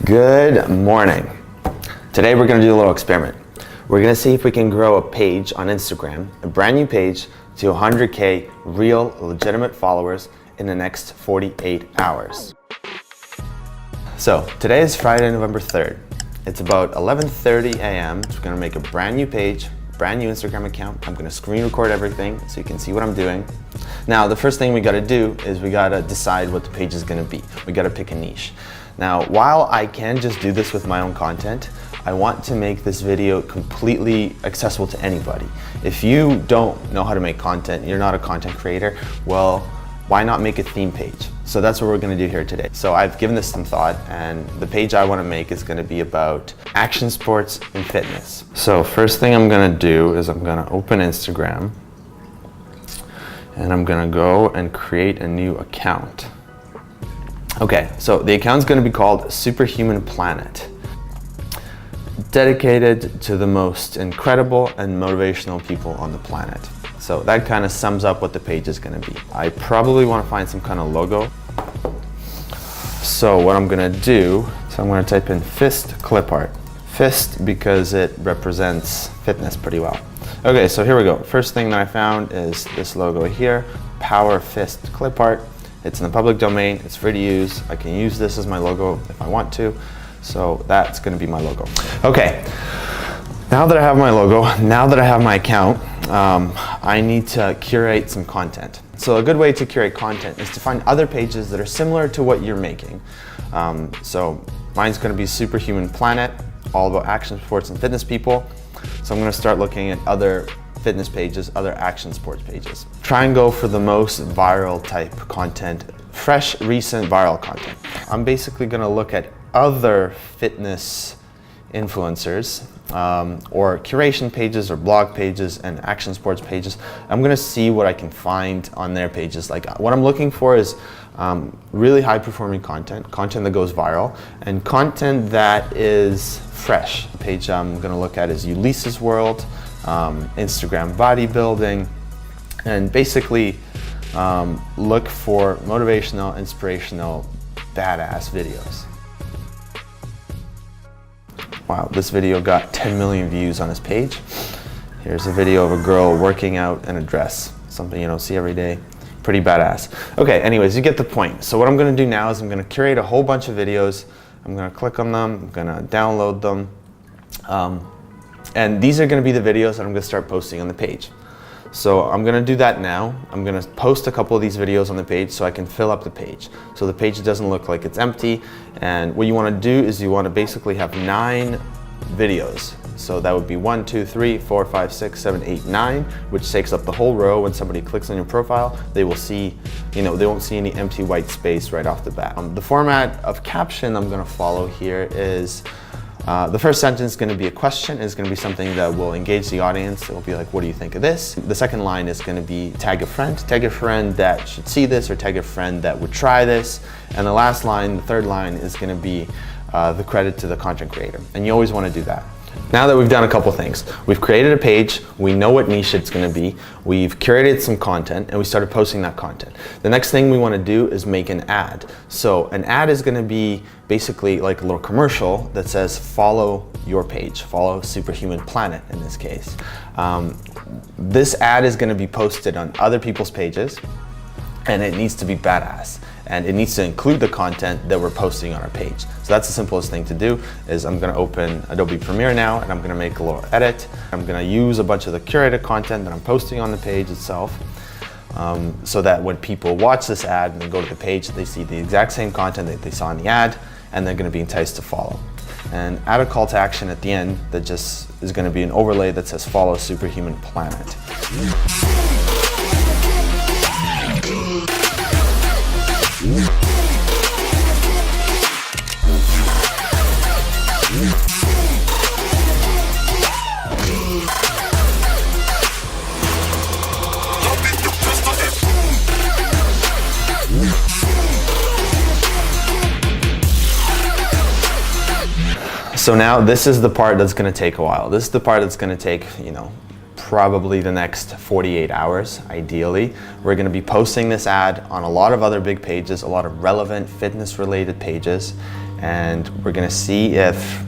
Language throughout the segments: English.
Good morning. Today we're going to do a little experiment. We're going to see if we can grow a page on Instagram, a brand new page, to 100K real legitimate followers in the next 48 hours. So today is Friday, November 3rd. It's about 11:30 a.m. So we're going to make a brand new page, brand new Instagram account. I'm going to screen record everything so you can see what I'm doing. Now, the first thing we got to do is we got to decide what the page is going to be. We got to pick a niche. Now, while I can just do this with my own content, I want to make this video completely accessible to anybody. If you don't know how to make content, you're not a content creator, well, why not make a theme page? So that's what we're going to do here today. So I've given this some thought, and the page I want to make is going to be about action sports and fitness. So first thing I'm going to do is I'm going to open Instagram, and I'm going to go and create a new account. Okay, so the account's going to be called Superhuman Planet, dedicated to the most incredible and motivational people on the planet. So that kind of sums up what the page is going to be. I probably want to find some kind of logo. So what I'm going to do, so I'm going to type in fist clip art. Fist because it represents fitness pretty well. Okay, so here we go. First thing that I found is this logo here, Power Fist Clip Art. It's in the public domain, it's free to use. I can use this as my logo if I want to. So that's going to be my logo. Okay, now that I have my logo, now that I have my account, I need to curate some content. So a good way to curate content is to find other pages that are similar to what you're making. So mine's going to be Superhuman Planet, all about action sports and fitness people. So I'm going to start looking at other fitness pages, other action sports pages. Try and go for the most viral type content, fresh, recent viral content. I'm basically going to look at other fitness influencers or curation pages or blog pages and action sports pages. I'm going to see what I can find on their pages. Like what I'm looking for is really high performing content that goes viral, and content that is fresh. The page I'm going to look at is Eaisy World, Instagram bodybuilding, and basically look for motivational, inspirational, badass videos. Wow, this video got 10 million views on this page. Here's a video of a girl working out in a dress, something you don't see every day. Pretty badass. Okay, anyways, you get the point. So what I'm going to do now is I'm going to curate a whole bunch of videos. I'm going to click on them, I'm going to download them. And these are going to be the videos that I'm going to start posting on the page. So I'm going to do that now. I'm going to post a couple of these videos on the page so I can fill up the page. So the page doesn't look like it's empty. And what you want to do is you want to basically have 9 videos. So that would be 1, 2, 3, 4, 5, 6, 7, 8, 9, which takes up the whole row. When somebody clicks on your profile, they will see, they won't see any empty white space right off the bat. The format of caption I'm going to follow here is the first sentence is going to be a question. It's going to be something that will engage the audience. It will be like, what do you think of this? The second line is going to be tag a friend that should see this, or tag a friend that would try this. And the last line, the third line, is going to be the credit to the content creator. And you always want to do that. Now that we've done a couple things, we've created a page, we know what niche it's going to be, we've curated some content, and we started posting that content. The next thing we want to do is make an ad. So an ad is going to be basically like a little commercial that says follow your page, follow Superhuman Planet in this case. This ad is going to be posted on other people's pages, and it needs to be badass. And it needs to include the content that we're posting on our page. So that's the simplest thing to do. Is I'm going to open Adobe Premiere now, and I'm going to make a little edit. I'm going to use a bunch of the curated content that I'm posting on the page itself, so that when people watch this ad and they go to the page, they see the exact same content that they saw in the ad, and they're going to be enticed to follow. And add a call to action at the end that just is going to be an overlay that says follow Superhuman Planet. So now this is the part that's going to take a while. This is the part that's going to take, probably the next 48 hours, ideally. We're going to be posting this ad on a lot of other big pages, a lot of relevant fitness related pages, and we're gonna see if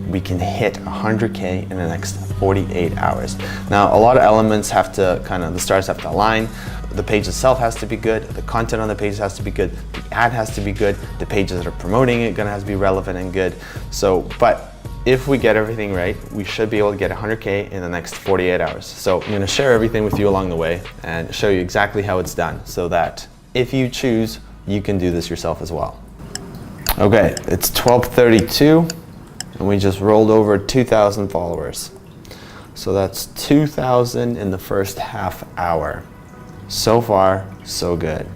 we can hit 100K in the next 48 hours. Now, a lot of elements have to the stars have to align. The page itself has to be good, the content on the page has to be good, the ad has to be good, the pages that are promoting it gonna have to be relevant and good. So, but if we get everything right, we should be able to get 100K in the next 48 hours. So I'm gonna share everything with you along the way and show you exactly how it's done so that if you choose, you can do this yourself as well. Okay, it's 12:32 and we just rolled over 2,000 followers. So that's 2,000 in the first half hour. So far, so good.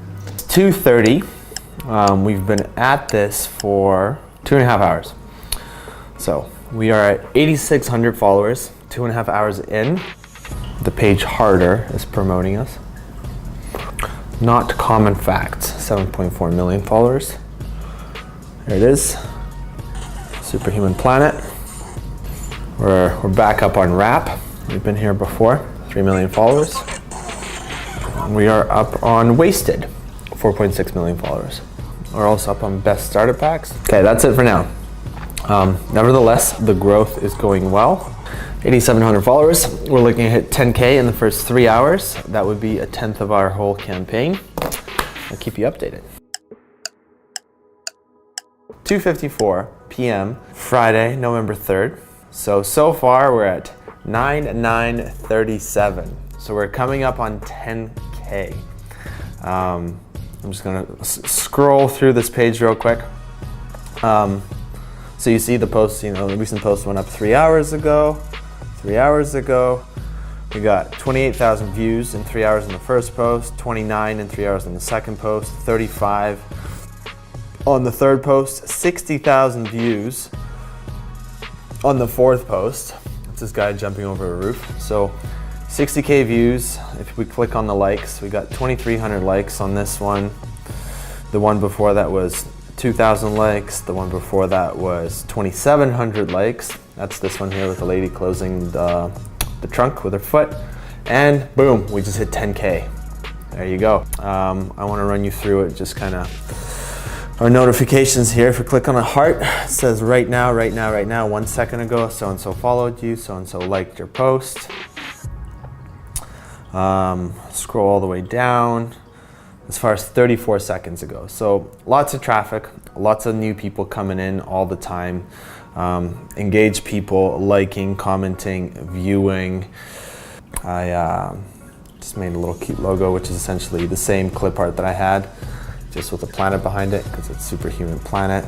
2:30, we've been at this for 2.5 hours. So we are at 8,600 followers, 2.5 hours in. The page Harder is promoting us. Not Common Facts, 7.4 million followers. There it is, Superhuman Planet. We're back up on Rap. We've been here before, 3 million followers. We are up on Wasted, 4.6 million followers. We're also up on Best Starter Packs. Okay, that's it for now. Nevertheless, the growth is going well. 8,700 followers. We're looking to hit 10K in the first 3 hours. That would be a tenth of our whole campaign. I'll keep you updated. 2:54 p.m. Friday, November 3rd. So far we're at 9,937. So we're coming up on 10K. I'm just gonna scroll through this page real quick. So you see the post, the recent post went up 3 hours ago. 3 hours ago, we got 28,000 views in 3 hours in the first post, 29 in 3 hours in the second post, 35 on the third post, 60,000 views on the fourth post. It's this guy jumping over a roof. So 60K views. If we click on the likes, we got 2,300 likes on this one. The one before that was 2,000 likes. The one before that was 2,700 likes. That's this one here with the lady closing the trunk with her foot. And boom, we just hit 10K. There you go. I want to run you through it, just kind of our notifications here. If you click on a heart, it says right now, 1 second ago, so-and-so followed you, so-and-so liked your post. Scroll all the way down as far as 34 seconds ago. So lots of traffic, lots of new people coming in all the time. Engaged people, liking, commenting, viewing. I just made a little cute logo, which is essentially the same clip art that I had, just with a planet behind it, because it's Superhuman Planet.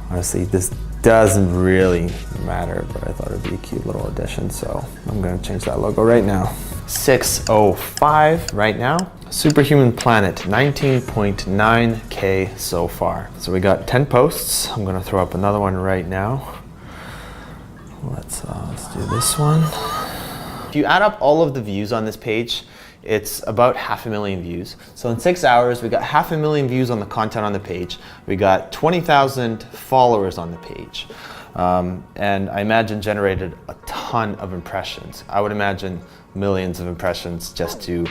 Honestly, this doesn't really matter, but I thought it'd be a cute little addition, so I'm gonna change that logo right now. 6:05 right now. Superhuman Planet, 19.9K so far. So we got 10 posts. I'm gonna throw up another one right now. Let's do this one. If you add up all of the views on this page, it's about 500,000 views. So in 6 hours, we got 500,000 views on the content on the page. We got 20,000 followers on the page. And I imagine generated a ton of impressions. I would imagine millions of impressions just to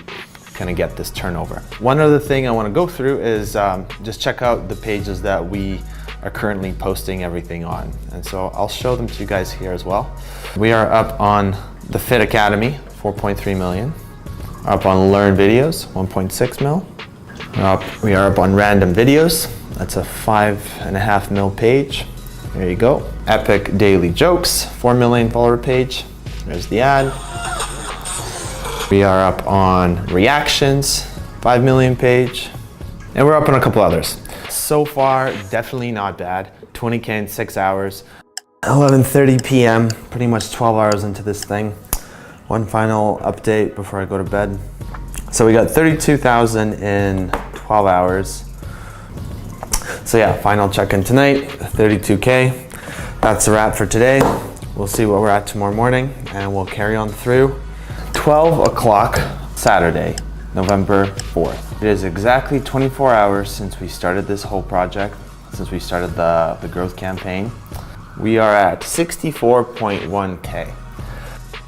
kind of get this turnover. One other thing I want to go through is just check out the pages that we are currently posting everything on. And so I'll show them to you guys here as well. We are up on the Fit Academy, 4.3 million. Up on Learn Videos, 1.6 mil. We are up on Random Videos. That's a 5.5 mil page. There you go. Epic Daily Jokes, 4 million follower page. There's the ad. We are up on Reactions, 5 million page. And we're up on a couple others. So far, definitely not bad. 20K in 6 hours. 11:30 p.m., pretty much 12 hours into this thing. One final update before I go to bed. So we got 32,000 in 12 hours. So yeah, final check-in tonight, 32K. That's a wrap for today. We'll see what we're at tomorrow morning, and we'll carry on through. 12 o'clock Saturday, November 4th. It is exactly 24 hours since we started this whole project, since we started the growth campaign. We are at 64.1K.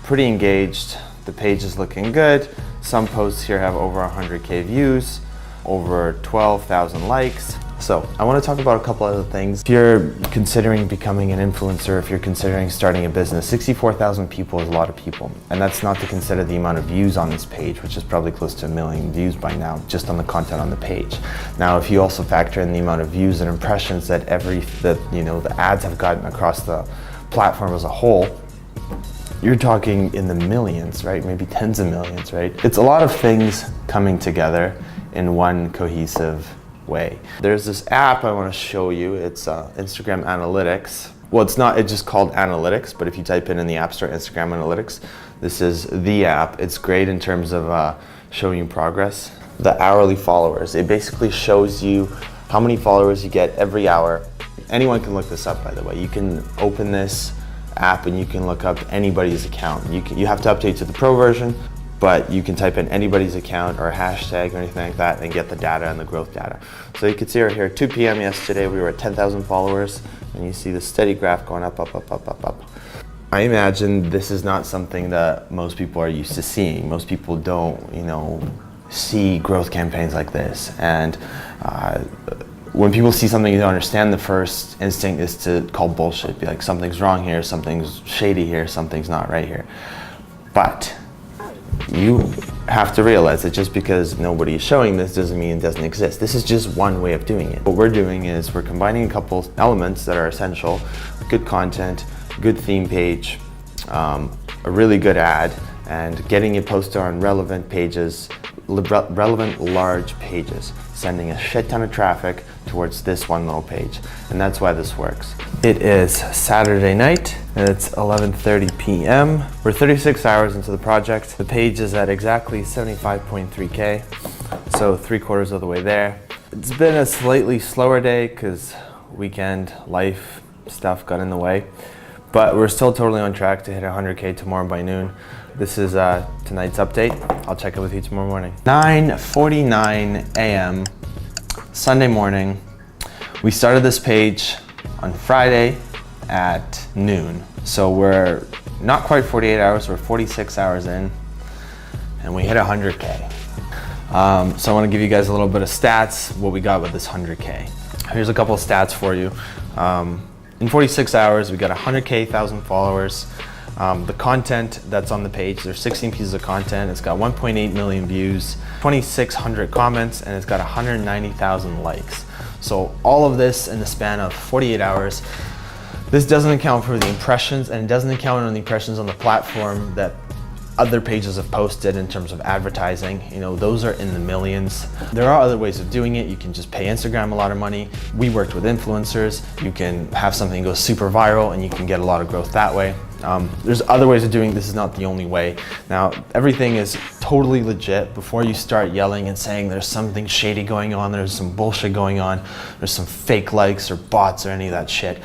Pretty engaged. The page is looking good. Some posts here have over 100K views, over 12,000 likes. So I want to talk about a couple other things. If you're considering becoming an influencer, if you're considering starting a business, 64,000 people is a lot of people. And that's not to consider the amount of views on this page, which is probably close to 1 million views by now, just on the content on the page. Now, if you also factor in the amount of views and impressions that the ads have gotten across the platform as a whole, you're talking in the millions, right? Maybe tens of millions, right? It's a lot of things coming together in one cohesive way. There's this app I want to show you. It's Instagram Analytics. Well, it's just called Analytics, but if you type in the App Store Instagram Analytics, this is the app. It's great in terms of showing you progress. The hourly followers. It basically shows you how many followers you get every hour. Anyone can look this up, by the way. You can open this app and you can look up anybody's account. You have to update to the pro version, but you can type in anybody's account or a hashtag or anything like that and get the data and the growth data. So you can see right here, 2 p.m. yesterday, we were at 10,000 followers, and you see the steady graph going up, up, up, up, up, up. I imagine this is not something that most people are used to seeing. Most people don't, see growth campaigns like this. And when people see something you don't understand, the first instinct is to call bullshit. Be like, something's wrong here, something's shady here, something's not right here. But you have to realize that just because nobody is showing this doesn't mean it doesn't exist. This is just one way of doing it. What we're doing is we're combining a couple elements that are essential: good content, good theme page, a really good ad, and getting it posted on relevant pages, relevant large pages, sending a shit ton of traffic towards this one little page. And that's why this works. It is Saturday night and it's 11:30 p.m. We're 36 hours into the project. The page is at exactly 75.3K, so 3/4 of the way there. It's been a slightly slower day because weekend life stuff got in the way, but we're still totally on track to hit 100K tomorrow by noon. This is tonight's update. I'll check it with you tomorrow morning. 9:49 a.m. Sunday morning. We started this page on Friday at noon. So we're not quite 48 hours, we're 46 hours in, and we hit 100K. So I want to give you guys a little bit of stats, what we got with this 100K. Here's a couple of stats for you. In 46 hours, we got 100,000 followers. The content that's on the page, there's 16 pieces of content. It's got 1.8 million views, 2,600 comments, and it's got 190,000 likes. So all of this in the span of 48 hours. This doesn't account for the impressions, and it doesn't account on the impressions on the platform that other pages have posted in terms of advertising. Those are in the millions. There are other ways of doing it. You can just pay Instagram a lot of money. We worked with influencers. You can have something go super viral and you can get a lot of growth that way. There's other ways of doing it. This is not the only way. Now, everything is totally legit. Before you start yelling and saying there's something shady going on, there's some bullshit going on, there's some fake likes or bots or any of that shit,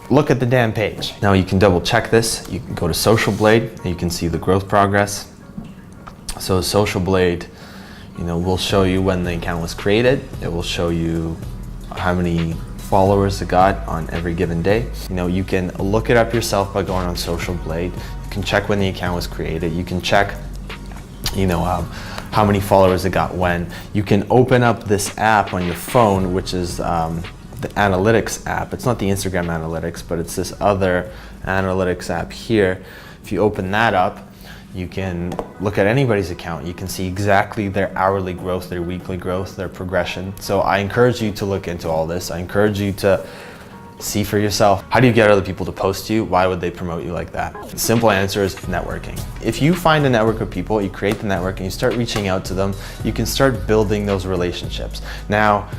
look at the damn page. Now you can double check this. You can go to Social Blade and you can see the growth progress. So Social Blade, will show you when the account was created. It will show you how many followers it got on every given day. You can look it up yourself by going on Social Blade. You can check when the account was created. You can check, how many followers it got when. You can open up this app on your phone, which is the Analytics app. It's not the Instagram Analytics, but it's this other Analytics app here. If you open that up, you can look at anybody's account. You can see exactly their hourly growth, their weekly growth, their progression. So I encourage you to look into all this. I encourage you to see for yourself. How do you get other people to post you? Why would they promote you like that? The simple answer is networking. If you find a network of people, you create the network and you start reaching out to them, you can start building those relationships. Now,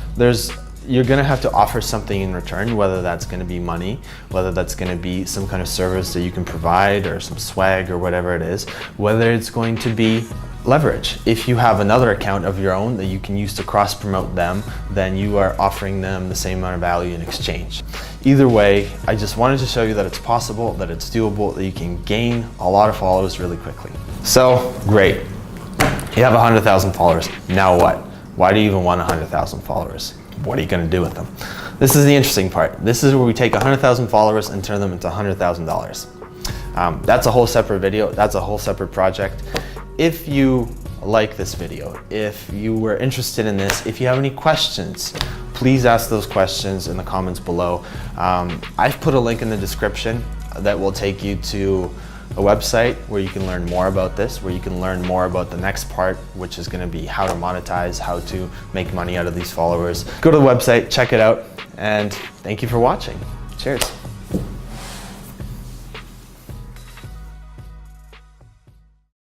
you're gonna have to offer something in return, whether that's gonna be money, whether that's gonna be some kind of service that you can provide or some swag or whatever it is, whether it's going to be leverage. If you have another account of your own that you can use to cross promote them, then you are offering them the same amount of value in exchange. Either way, I just wanted to show you that it's possible, that it's doable, that you can gain a lot of followers really quickly. So, great. You have 100,000 followers. Now what? Why do you even want 100,000 followers? What are you going to do with them? This is the interesting part. This is where we take 100,000 followers and turn them into $100,000. That's a whole separate video. That's a whole separate project. If you like this video. If you were interested in this, if you have any questions, please ask those questions in the comments below. I've put a link in the description that will take you to a website where you can learn more about this, where you can learn more about the next part, which is going to be how to monetize, how to make money out of these followers. Go to the website, check it out, and thank you for watching. Cheers.